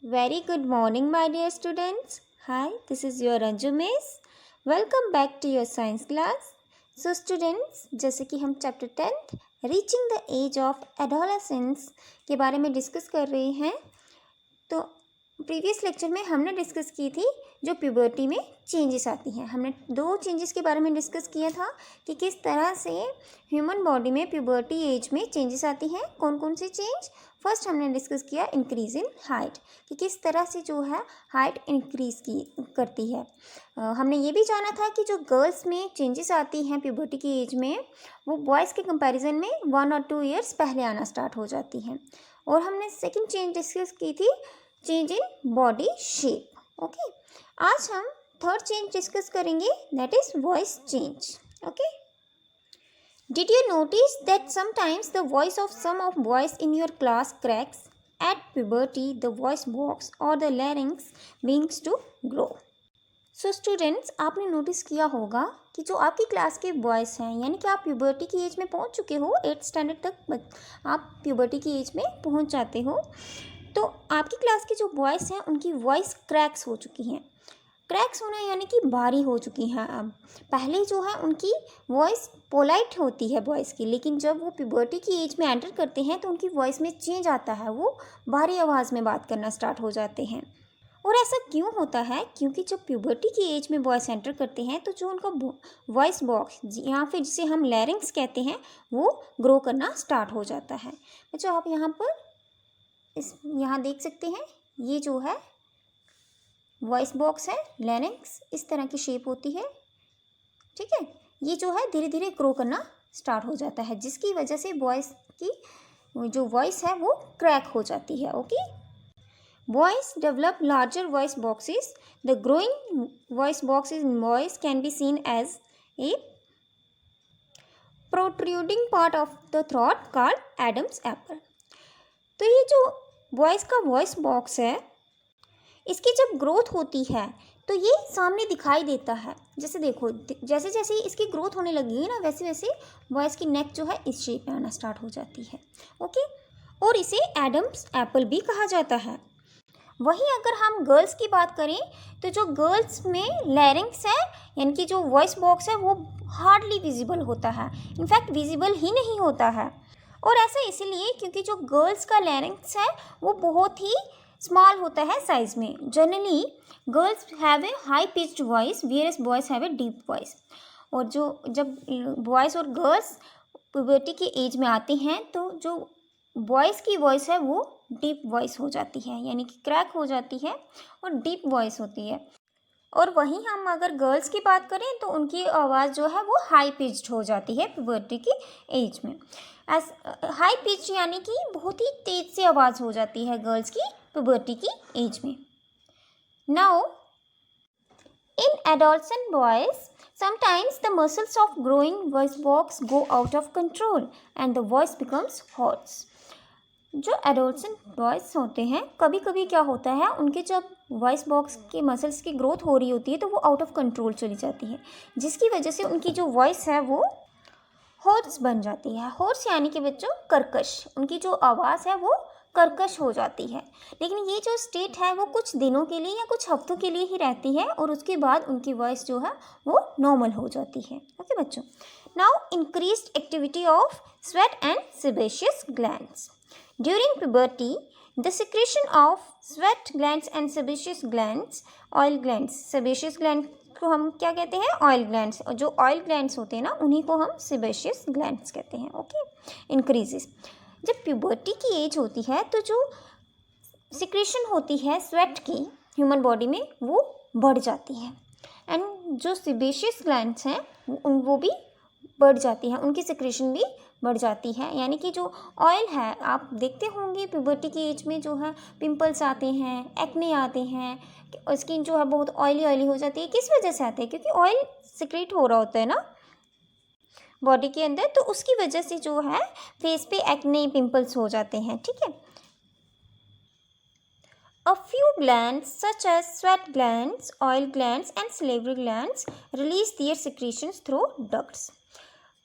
Very good morning, my dear students. Hi, this is your Anju Miss. Welcome back to your science class. So students, जैसे कि हम chapter 10th reaching the age of adolescence के बारे में discuss कर रहे हैं। तो प्रीवियस लेक्चर में हमने डिस्कस की थी जो प्यूबर्टी में चेंजेस आती हैं। हमने 2 चेंजेस के बारे में डिस्कस किया था कि किस तरह से ह्यूमन बॉडी में प्यूबर्टी एज में चेंजेस आती हैं। कौन कौन सी चेंज? फर्स्ट हमने डिस्कस किया इंक्रीज इन हाइट, कि किस तरह से जो है हाइट इंक्रीज करती है। हमने ये भी जाना था कि जो गर्ल्स में चेंजेस आती हैं प्यूबर्टी की एज में, वो बॉयज़ के कंपैरिजन में 1 और 2 ईयर्स पहले आना स्टार्ट हो जाती हैं। और हमने सेकेंड चेंज डिस्कस की थी, change in body shape. Okay, आज हम थर्ड चेंज डिस्कस करेंगे, that is voice change. Okay, did you notice that sometimes the voice of some of boys in your class cracks at puberty? The voice box or the larynx begins to grow. So students, आपने notice किया होगा कि जो आपकी class के boys हैं, यानी कि आप प्यूबर्टी की एज में पहुंच चुके हो, 8th स्टैंडर्ड तक आप प्यूबर्टी की एज में पहुंच जाते हो, तो आपकी क्लास के जो बॉयज़ हैं उनकी वॉइस क्रैक्स हो चुकी हैं। क्रैक्स होना यानी कि भारी हो चुकी हैं। अब पहले जो है उनकी वॉइस पोलाइट होती है बॉयज़ की, लेकिन जब वो प्यूबर्टी की एज में एंटर करते हैं तो उनकी वॉइस में चेंज आता है, वो भारी आवाज़ में बात करना स्टार्ट हो जाते हैं। और ऐसा क्यों होता है? क्योंकि जब प्यूबर्टी की एज में बॉयज़ एंटर करते हैं तो जो उनका वॉइस बॉक्स या फिर जिसे हम लैरिंक्स कहते हैं, वो ग्रो करना स्टार्ट हो जाता है। बच्चों, आप यहाँ देख सकते हैं, ये जो है वॉइस बॉक्स है, लैरिंक्स इस तरह की शेप होती है। ठीक है, ये जो है धीरे धीरे ग्रो करना स्टार्ट हो जाता है, जिसकी वजह से बॉयज़ की जो वॉइस है वो क्रैक हो जाती है। Okay, boys develop larger voice boxes. The growing voice boxes in boys can be seen as a protruding part of the throat called Adam's apple. तो ये जो बॉयज़ का वॉइस बॉक्स है, इसकी जब ग्रोथ होती है तो ये सामने दिखाई देता है। जैसे देखो, जैसे जैसे इसकी ग्रोथ होने लगेगी ना, वैसे वैसे बॉयज़ की नेक जो है इस शेप में आना स्टार्ट हो जाती है। ओके, और इसे एडम्स एप्पल भी कहा जाता है। वहीं अगर हम गर्ल्स की बात करें तो जो गर्ल्स में लैरिंक्स है, यानी कि जो वॉइस बॉक्स है, वो हार्डली विजिबल होता है, इनफैक्ट विजिबल ही नहीं होता है। और ऐसा इसीलिए क्योंकि जो गर्ल्स का लैरिंक्स है वो बहुत ही स्मॉल होता है साइज में। Generally girls have a high pitched voice whereas boys have a deep voice. और जब बॉयज़ और गर्ल्स प्यूबर्टी की एज में आते हैं तो जो बॉयज़ की वॉइस है वो डीप वॉइस हो जाती है, यानी कि क्रैक हो जाती है और डीप वॉइस होती है। और वहीं हम अगर गर्ल्स की बात करें तो उनकी आवाज़ जो है वो हाई पिच्ड हो जाती है प्यूबर्टी की एज में। हाई पिच यानी कि बहुत ही तेज़ से आवाज़ हो जाती है गर्ल्स की प्यूबर्टी की एज में। Now in adolescent boys sometimes the muscles of growing voice box go out of control and the voice becomes hoarse. जो एडोलसेंट बॉयज़ होते हैं, कभी कभी क्या होता है, उनके जब वॉइस बॉक्स के मसल्स की ग्रोथ हो रही होती है तो वो आउट ऑफ कंट्रोल चली जाती है, जिसकी वजह से उनकी जो वॉइस है वो होर्स बन जाती है। होर्स यानी कि बच्चों कर्कश, उनकी जो आवाज़ है वो कर्कश हो जाती है। लेकिन ये जो स्टेट है वो कुछ दिनों के लिए या कुछ हफ्तों के लिए ही रहती है और उसके बाद उनकी वॉइस जो है वो नॉर्मल हो जाती है। ओके बच्चों, now increased activity of sweat and sebaceous glands during puberty. The secretion of sweat glands and sebaceous glands, oil glands, sebaceous gland को हम क्या कहते हैं? Oil glands. और जो ऑयल ग्लैंड्स होते हैं ना, उन्हीं को हम सेबेशियस ग्लैंड्स कहते हैं। Okay, increases. जब प्यूबर्टी की एज होती है तो जो सिक्रेशन होती है स्वेट की ह्यूमन बॉडी में वो बढ़ जाती है, एंड जो सेबेशियस ग्लैंड्स हैं वो भी बढ़ जाती हैं, उनकी सिक्रेशन भी बढ़ जाती है। यानी कि जो ऑयल है, आप देखते होंगे प्यूबर्टी की एज में जो है पिंपल्स आते हैं, एक्ने आते हैं, स्किन जो है बहुत ऑयली हो जाती है। किस वजह से आते हैं? क्योंकि ऑयल सिक्रेट हो रहा होता है ना बॉडी के अंदर, तो उसकी वजह से जो है फेस पे एक्ने पिंपल्स हो जाते हैं। ठीक है, A few glands such as sweat glands, oil glands and salivary glands release their secretions through ducts.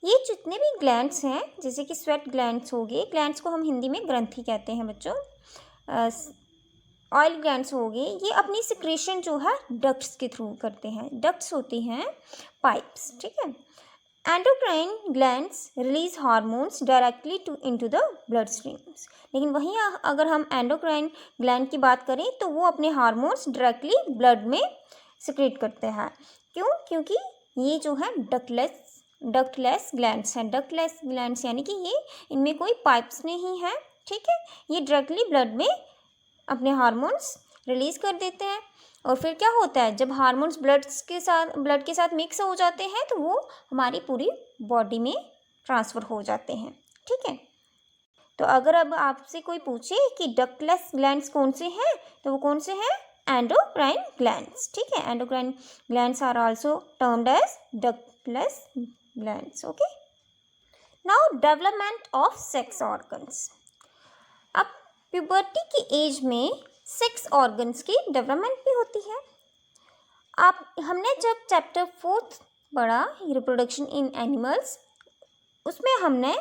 ये जितने भी ग्लैंड्स हैं, जैसे कि स्वेट ग्लैंड्स हो गए, ग्लैंड्स को हम हिंदी में ग्रंथि कहते हैं बच्चों, ऑयल ग्लैंड्स हो गए, ये अपनी सिक्रेशन जो है डक्ट्स के थ्रू करते हैं। डक्ट्स होती हैं पाइप्स, ठीक है। Endocrine glands release hormones directly into the blood streams. लेकिन वहीं अगर हम एंडोक्राइन ग्लैंड की बात करें तो वो अपने हार्मोन्स डायरेक्टली ब्लड में सिक्रेट करते हैं। क्यों? क्योंकि ये जो है डक्टलेस ग्लैंड्स हैं। डक्टलेस ग्लैंड्स यानी कि ये इनमें कोई पाइप्स नहीं है, ठीक है। ये डायरेक्टली ब्लड में अपने हार्मोन्स रिलीज़ कर देते हैं। और फिर क्या होता है, जब हार्मोन्स ब्लड के साथ मिक्स हो जाते हैं तो वो हमारी पूरी बॉडी में ट्रांसफ़र हो जाते हैं, ठीक है। तो अगर अब आपसे कोई पूछे कि डक्टलेस ग्लैंड्स कौन से हैं, तो वो कौन से हैं? एंडोक्राइन ग्लैंड्स, ठीक है। Endocrine glands are also termed as ductless glands, okay. Now development of sex organs. अब प्यूबर्टी की एज में सेक्स ऑर्गन्स की डेवलपमेंट भी होती है। हमने जब चैप्टर 4 पढ़ा रिप्रोडक्शन इन एनिमल्स, उसमें हमने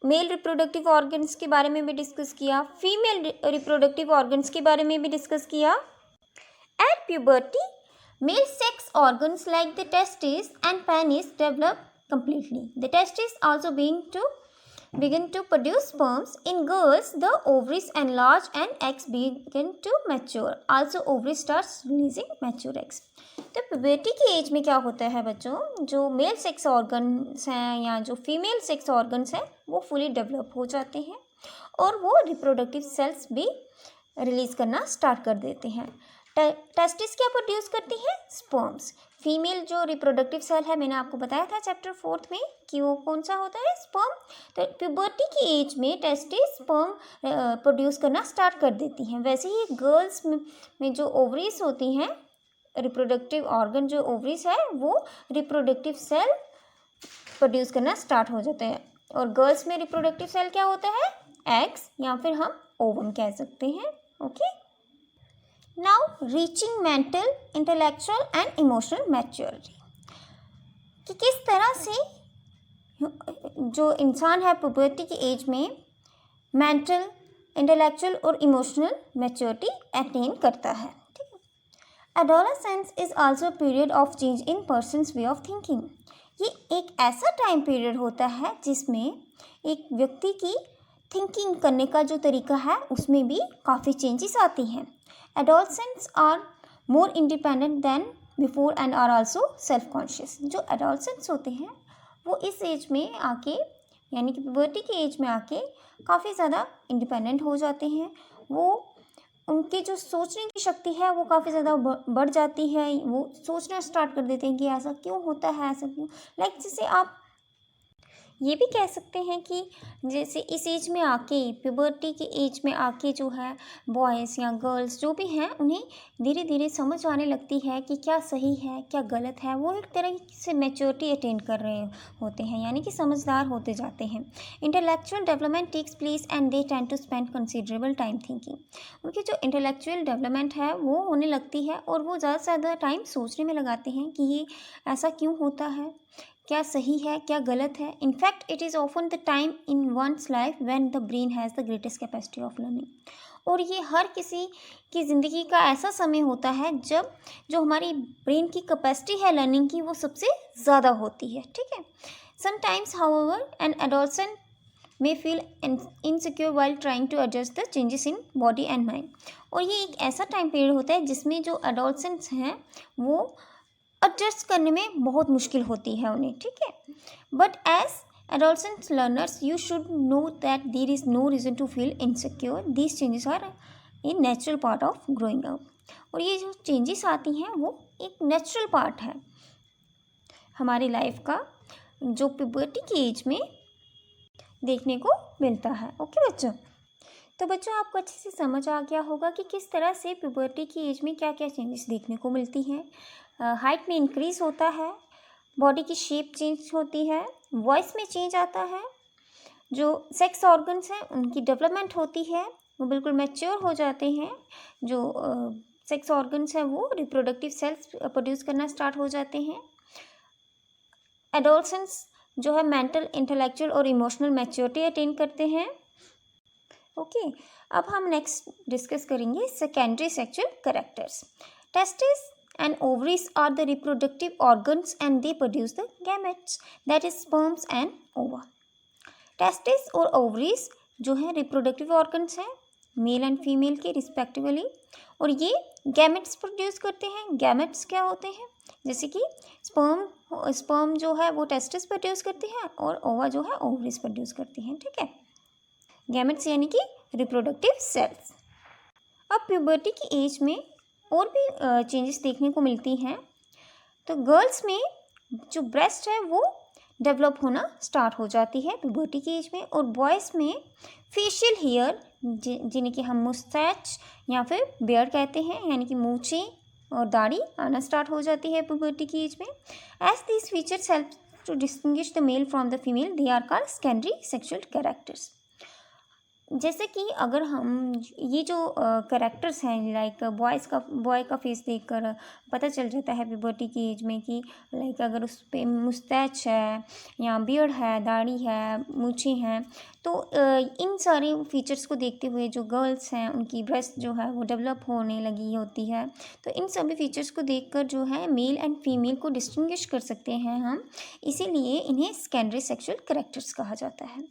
मेल रिप्रोडक्टिव ऑर्गन्स के बारे में भी डिस्कस किया, फीमेल रिप्रोडक्टिव ऑर्गन्स के बारे में भी डिस्कस किया। At puberty male sex organs like the testis and penis develop completely. The testes also begin to produce sperms. In girls, the ovaries enlarge and eggs begin to mature. Also, ovaries starts releasing mature eggs. तो puberty की age में क्या होता है बच्चों, जो male sex organs हैं या जो फीमेल सेक्स ऑर्गन्स हैं वो फुली डेवलप हो जाते हैं और वो रिप्रोडक्टिव सेल्स भी रिलीज़ करना स्टार्ट कर देते हैं। टेस्टिस क्या प्रोड्यूस करती है? स्पर्म्स। फीमेल जो रिप्रोडक्टिव सेल है, मैंने आपको बताया था चैप्टर 4 में कि वो कौन सा होता है? स्पर्म। तो प्यूबर्टी की एज में टेस्टिस स्पर्म प्रोड्यूस करना स्टार्ट कर देती हैं। वैसे ही गर्ल्स में जो ओवरीज होती हैं, रिप्रोडक्टिव ऑर्गन जो ओवरीज है वो रिप्रोडक्टिव सेल प्रोड्यूस करना स्टार्ट हो जाते हैं। और गर्ल्स में रिप्रोडक्टिव सेल क्या होता है? एग्स, या फिर हम ओवम कह सकते हैं, okay. Now reaching mental, intellectual and emotional maturity, कि किस तरह से जो इंसान है प्यूबर्टी की एज में मेंटल, इंटेलेक्चुअल और इमोशनल मैच्योरिटी अटेन करता है, ठीक है। Adolescence is also period of change in persons way of thinking. ये एक ऐसा टाइम पीरियड होता है जिसमें एक व्यक्ति की थिंकिंग करने का जो तरीका है उसमें भी काफ़ी चेंजेस आती हैं। Adolescents are more independent than before and are also self-conscious. जो adolescents होते हैं वो इस एज में आके, यानी कि प्यूबर्टी की एज में आके काफ़ी ज़्यादा इंडिपेंडेंट हो जाते हैं। वो उनकी जो सोचने की शक्ति है वो काफ़ी ज़्यादा बढ़ जाती है। वो सोचना स्टार्ट कर देते हैं कि ऐसा क्यों होता है, ऐसा क्यों। लाइक जैसे आप ये भी कह सकते हैं कि जैसे इस एज में आके, प्यूबर्टी की एज में आके जो है बॉयज़ या गर्ल्स जो भी हैं उन्हें धीरे धीरे समझ आने लगती है कि क्या सही है क्या गलत है। वो एक तरह से मैच्योरिटी अटेन कर रहे होते हैं, यानी कि समझदार होते जाते हैं। Intellectual development takes place and they tend to spend considerable time thinking. उनकी जो इंटेलेक्चुअल डेवलपमेंट है वो होने लगती है और वो ज़्यादा से ज़्यादा टाइम सोचने में लगाते हैं कि ये ऐसा क्यों होता है, क्या सही है क्या गलत है। In fact it is often the time in one's life when the brain has the greatest capacity of learning. और ये हर किसी की ज़िंदगी का ऐसा समय होता है जब जो हमारी ब्रेन की कैपेसिटी है लर्निंग की वो सबसे ज़्यादा होती है, ठीक है। Sometimes however an adolescent may feel insecure while trying to adjust the changes in body and mind। और ये एक ऐसा टाइम पीरियड होता है जिसमें जो एडोलसेंट्स हैं वो एडजस्ट करने में बहुत मुश्किल होती है उन्हें, ठीक है। But as adolescent learners you should know that there is no reason to feel insecure. These changes are a natural part of growing up। और ये जो चेंजेस आती हैं वो एक नेचुरल पार्ट है हमारी लाइफ का, जो प्यूबर्टी की एज में देखने को मिलता है, ओके बच्चों। तो बच्चों आपको अच्छे से समझ आ गया होगा कि किस तरह से प्यूबर्टी की एज में क्या क्या चेंजेस देखने को मिलती हैं। हाइट में इंक्रीज होता है, बॉडी की शेप चेंज होती है, वॉइस में चेंज आता है, जो सेक्स ऑर्गन्स हैं उनकी डेवलपमेंट होती है, वो बिल्कुल मैच्योर हो जाते हैं। जो सेक्स ऑर्गन्स हैं वो रिप्रोडक्टिव सेल्स प्रोड्यूस करना स्टार्ट हो जाते हैं। एडोलसेंस जो है मेंटल, इंटेलेक्चुअल और इमोशनल मैच्योरिटी अटेन करते हैं। ओके, अब हम नेक्स्ट डिस्कस करेंगे secondary sexual characters. Testis and ovaries are the reproductive organs and they produce the gametes, that is sperms and ova. Testis और ओवरीज जो है रिप्रोडक्टिव ऑर्गन्स हैं मेल एंड फीमेल के रिस्पेक्टिवली, और ये गैमेट्स प्रोड्यूस करते हैं। गैमेट्स क्या होते हैं? जैसे कि स्पर्म जो है वो टेस्टिस प्रोड्यूस करते हैं और ओवा जो है ओवरीज प्रोड्यूस करती हैं। ठीक है, गैमेट्स यानी कि रिप्रोडक्टिव सेल्स। अब प्यूबर्टी की एज में और भी चेंजेस देखने को मिलती हैं। तो गर्ल्स में जो ब्रेस्ट है वो डेवलप होना स्टार्ट हो जाती है प्यूबर्टी की एज में, और बॉयज़ में फेशियल हेयर जिन्हें कि हम मुस्टैच या फिर बियर्ड कहते हैं, यानी कि मूंछें और दाढ़ी आना स्टार्ट हो जाती है प्यूबर्टी की एज में। As this features help to distinguish the male from the female, they are called secondary sexual characters. जैसे कि अगर हम ये जो कैरेक्टर्स हैं, लाइक बॉय का फेस देखकर पता चल जाता है प्यूबर्टी की एज में कि लाइक अगर उस पर मुस्टैच है या बियर्ड है, दाढ़ी है, मूंछें हैं, तो इन सारे फीचर्स को देखते हुए जो गर्ल्स हैं उनकी ब्रेस्ट जो है वो डेवलप होने लगी होती है। तो इन सभी फीचर्स को देखकर जो है मेल एंड फीमेल को डिस्टिंग्विश कर सकते हैं हम, इसीलिए इन्हें सेकेंडरी सेक्सुअल कैरेक्टर्स कहा जाता है।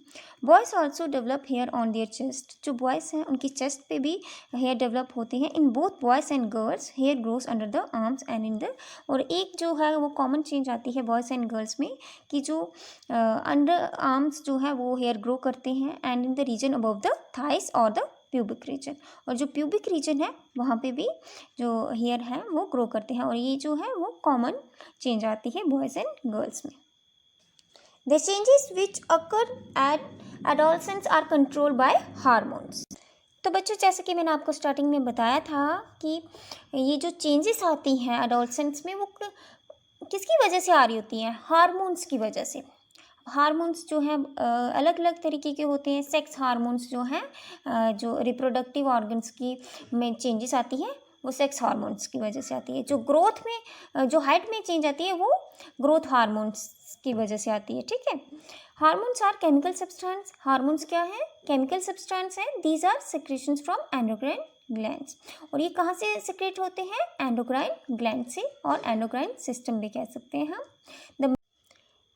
Boys also develop hair on their chest. जो बॉयज़ हैं उनकी चेस्ट पे भी हेयर डेवलप होते हैं। In both boys and girls hair grows under the arms and in the, और एक जो है वो कॉमन चेंज आती है बॉयज़ एंड गर्ल्स में कि जो अंडर आर्म्स जो है वो हेयर ग्रो करते हैं and in the region above the thighs और द प्यूबिक रीजन, और जो प्यूबिक रीजन है वहाँ पे भी जो हेयर है वो ग्रो करते हैं, और ये जो है वो कॉमन चेंज आती है बॉयज़ एंड गर्ल्स में। The changes which occur at adolescence are controlled by hormones. तो बच्चों, जैसे कि मैंने आपको स्टार्टिंग में बताया था कि ये जो चेंजेस आती हैं एडोलसेंस में वो किसकी वजह से आ रही होती हैं? हार्मोन्स की वजह से। हार्मोन्स जो हैं अलग अलग तरीके के होते हैं। सेक्स हार्मोन्स जो हैं जो रिप्रोडक्टिव ऑर्गन्स की में चेंजेस आती हैं वो सेक्स हार्मोन्स की वजह से आती है। जो ग्रोथ में जो हाइट में चेंज आती है वो ग्रोथ हार्मोन्स की वजह से आती है। ठीक है, hormones are chemical substance. Hormones क्या है? केमिकल सब्सटेंस है। These are secretions from endocrine glands, और ये कहाँ से सेक्रेट होते हैं? एंडोक्राइन ग्लैंड से, और एंडोक्राइन सिस्टम भी कह सकते हैं हम।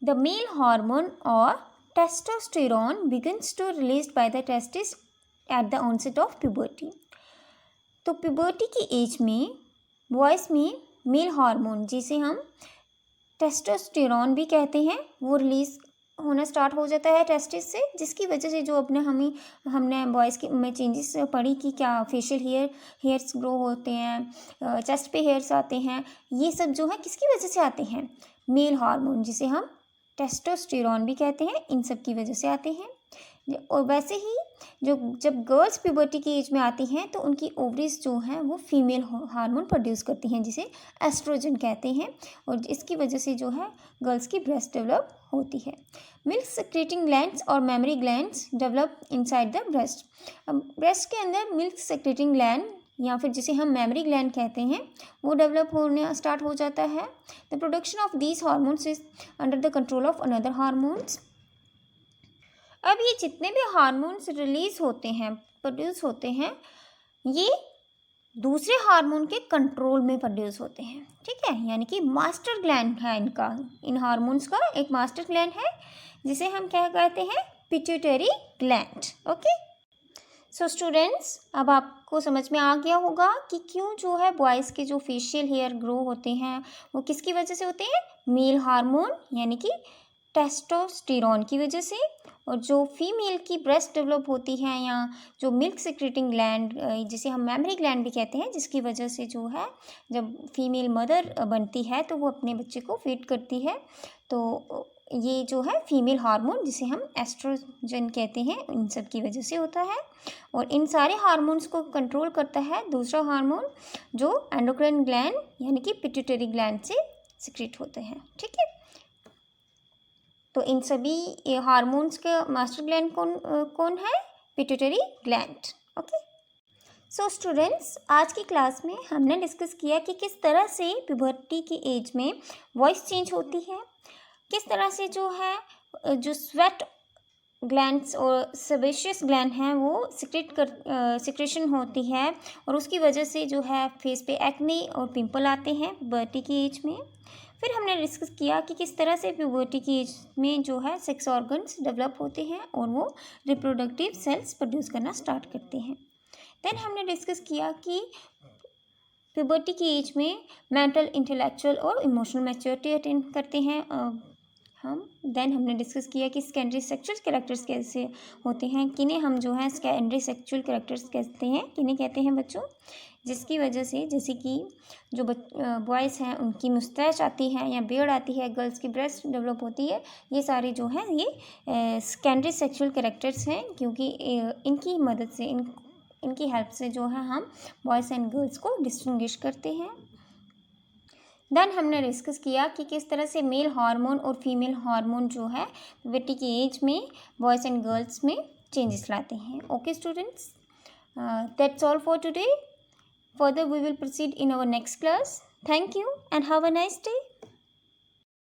The male hormone or testosterone begins to released by the testes at the onset of puberty. तो प्यूबर्टी की एज में बॉयज़ में मेल हार्मोन जिसे हम टेस्टोस्टेरोन भी कहते हैं वो रिलीज़ होना स्टार्ट हो जाता है टेस्टिस से, जिसकी वजह से जो हमने बॉयज़ की में चेंजेस पढ़ी कि क्या फेशियल हेयर्स ग्रो होते हैं, चेस्ट पे हेयर्स आते हैं, ये सब जो है किसकी वजह से आते हैं? मेल हार्मोन जिसे हम टेस्टोस्टेरोन भी कहते हैं, इन सब की वजह से आते हैं। और वैसे ही जब गर्ल्स प्यूबर्टी की एज में आती हैं तो उनकी ओवरीज जो हैं वो फीमेल हार्मोन प्रोड्यूस करती हैं जिसे एस्ट्रोजन कहते हैं, और इसकी वजह से जो है गर्ल्स की ब्रेस्ट डेवलप होती है। मिल्क सेक्रेटिंग ग्लैंड्स और mammary glands develop inside the breast. Breast के अंदर मिल्क सेक्रेटिंग ग्लैंड या फिर जिसे हम मेमोरी ग्लैंड कहते हैं वो डेवलप होने स्टार्ट हो जाता है। The production of these hormones is under the control of another hormones. अब ये जितने भी हार्मोन्स रिलीज होते हैं, प्रोड्यूस होते हैं, ये दूसरे हार्मोन के कंट्रोल में प्रोड्यूस होते हैं। ठीक है, यानी कि मास्टर ग्लैंड है इनका, इन हार्मोन्स का एक मास्टर ग्लैंड है जिसे हम क्या कहते हैं? Pituitary gland. Okay, so students, अब आपको समझ में आ गया होगा कि क्यों जो है बॉयज़ के जो फेशियल हेयर ग्रो होते हैं वो किसकी वजह से होते हैं? मेल हार्मोन यानी कि टेस्टोस्टेरोन की वजह से, और जो फीमेल की ब्रेस्ट डेवलप होती है या जो मिल्क सेक्रेटिंग ग्लैंड जिसे हम मेमोरी ग्लैंड भी कहते हैं, जिसकी वजह से जो है जब फीमेल मदर बनती है तो वो अपने बच्चे को फीड करती है, तो ये जो है फीमेल हार्मोन जिसे हम एस्ट्रोजन कहते हैं, इन सब की वजह से होता है। और इन सारे हार्मोन्स को कंट्रोल करता है दूसरा हार्मोन जो एंडोक्राइन ग्लैंड यानी कि पिट्यूटरी ग्लैंड से सिक्रेट होते हैं। ठीक है, तो इन सभी हार्मोन्स का मास्टर ग्लैंड कौन है? Pituitary gland. Okay, so students, आज की क्लास में हमने डिस्कस किया कि किस तरह से प्यूबर्टी की एज में वॉइस चेंज होती है, किस तरह से जो है जो स्वेट ग्लैंड्स और सेबेशियस ग्लैंड हैं वो सिक्रेशन होती है और उसकी वजह से जो है फेस पे एक्ने और पिंपल आते हैं प्यूबर्टी की एज में। फिर हमने डिस्कस किया कि किस तरह से प्यूबर्टी की एज में जो है सेक्स ऑर्गन्स डेवलप होते हैं और वो रिप्रोडक्टिव सेल्स प्रोड्यूस करना स्टार्ट करते हैं। देन हमने डिस्कस किया कि प्यूबर्टी की एज में मेंटल, इंटेलेक्चुअल और इमोशनल मैच्योरिटी अटेन करते हैं हमने डिस्कस किया कि सेकेंडरी सेक्सुअल कैरेक्टर्स कैसे होते हैं, किन्हें हम जो है सेकेंडरी सेक्सुअल कैरेक्टर्स कहते हैं, किन्हें कहते हैं बच्चों, जिसकी वजह से जैसे कि जो बॉयज़ हैं उनकी मुस्टैच आती है या बियर्ड आती है, गर्ल्स की ब्रेस्ट डेवलप होती है, ये सारे जो हैं ये सेकेंडरी सेक्सुअल कैरेक्टर्स हैं, क्योंकि इनकी मदद से इनकी हेल्प से जो है हम बॉयज़ एंड गर्ल्स को डिस्टिंग्विश करते हैं। देन हमने डिस्कस किया कि किस तरह से मेल हार्मोन और फीमेल हार्मोन जो है प्यूबर्टी की एज में बॉयज़ एंड गर्ल्स में चेंजेस लाते हैं। Okay students, that's all for today. Further we will proceed in our next class. Thank you and have a nice day.